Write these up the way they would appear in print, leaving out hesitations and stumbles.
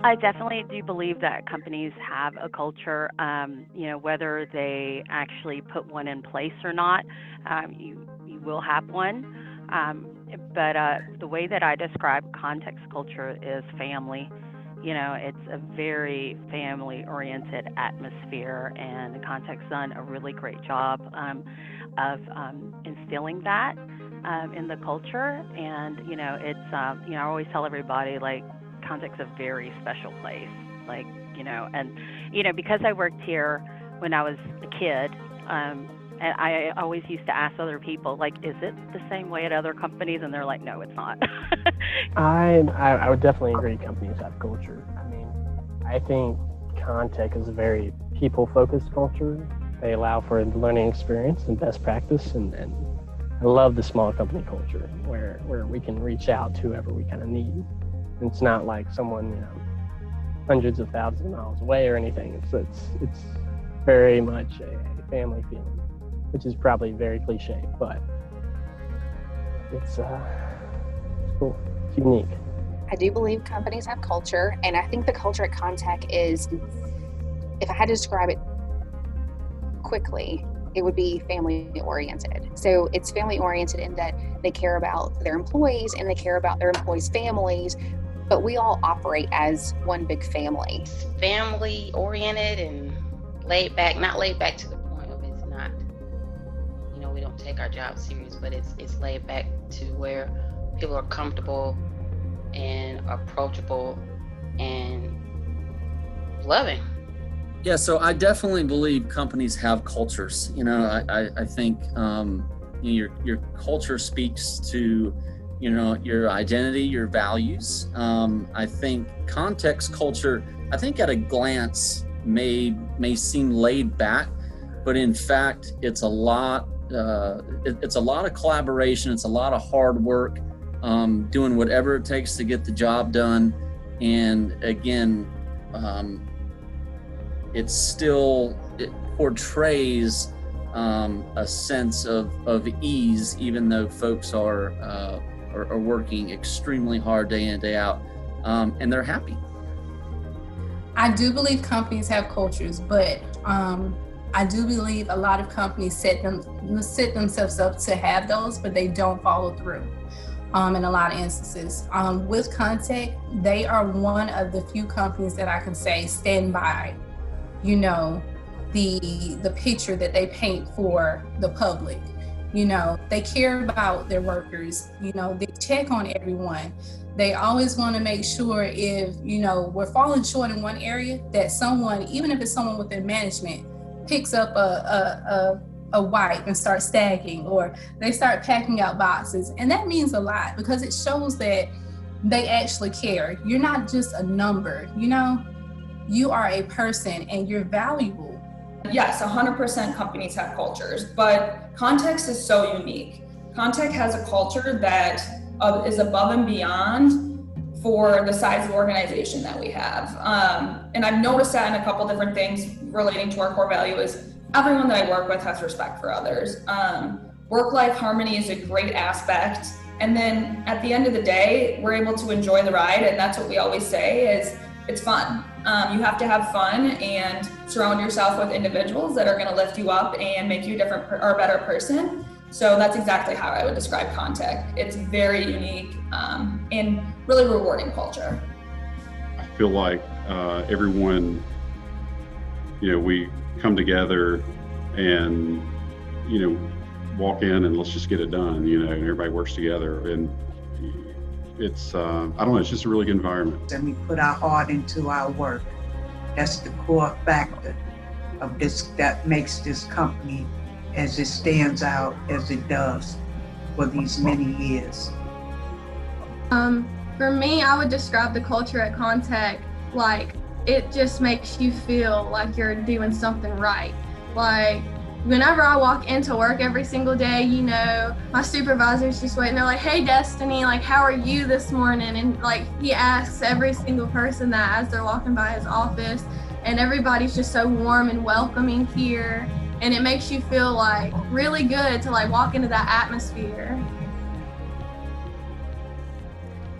I definitely do believe that companies have a culture, whether they actually put one in place or not, you will have one. Um, but the way that I describe context culture is family. It's a very family oriented atmosphere, and the Context's done a really great job of instilling that in the culture. And, I always tell everybody, like, Context's a very special place. Like, and, because I worked here when I was a kid, and I always used to ask other people, like, is it the same way at other companies? And they're like, no, it's not. I would definitely agree companies have culture. I mean, I think Contec is a very people-focused culture. They allow for learning experience and best practice, and I love the small company culture where we can reach out to whoever we kind of need. It's not like someone, hundreds of thousands of miles away or anything. It's very much a family feeling, which is probably very cliche, but it's cool. It's unique. I do believe companies have culture, and I think the culture at Contec is, if I had to describe it quickly, it would be family oriented. So it's family oriented in that they care about their employees and they care about their employees' families, but we all operate as one big family. Family oriented and laid back, not laid back to the point of it's not, we don't take our job serious, but it's laid back to where people are comfortable and approachable and loving. Yeah, so I definitely believe companies have cultures. I think your culture speaks to your identity, your values. I think Context's culture, I think at a glance may seem laid back, but in fact it's a lot. It's a lot of collaboration. It's a lot of hard work, doing whatever it takes to get the job done. And again, it portrays a sense of ease, even though folks are working extremely hard day in and day out, and they're happy. I do believe companies have cultures, but I do believe a lot of companies set themselves up to have those, but they don't follow through. In a lot of instances. With Contec, they are one of the few companies that I can say stand by, the picture that they paint for the public. They care about their workers, they check on everyone. They always want to make sure if, we're falling short in one area, that someone, even if it's someone within management, picks up a wipe and start stacking, or they start packing out boxes. And that means a lot because it shows that they actually care. You're not just a number, you are a person and you're valuable. Yes, 100% companies have cultures, but Contec is so unique. Contec has a culture that is above and beyond for the size of organization that we have. And I've noticed that in a couple different things relating to our core value is everyone that I work with has respect for others. Work-life harmony is a great aspect. And then at the end of the day, we're able to enjoy the ride. And that's what we always say is it's fun. You have to have fun and surround yourself with individuals that are going to lift you up and make you a better person. So that's exactly how I would describe Contec. It's very unique and really rewarding culture. I feel like everyone, we come together and, walk in and let's just get it done, and everybody works together. And it's, I don't know, it's just a really good environment. And we put our heart into our work. That's the core factor of this, that makes this company as it stands out as it does for these many years. For me, I would describe the culture at Contec like it just makes you feel like you're doing something right. Like whenever I walk into work every single day, my supervisor's just waiting. They're like, "Hey, Destiny, like, how are you this morning?" And like he asks every single person that as they're walking by his office, and everybody's just so warm and welcoming here. And it makes you feel like really good to like walk into that atmosphere.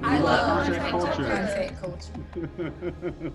I love Contact Contec culture. culture.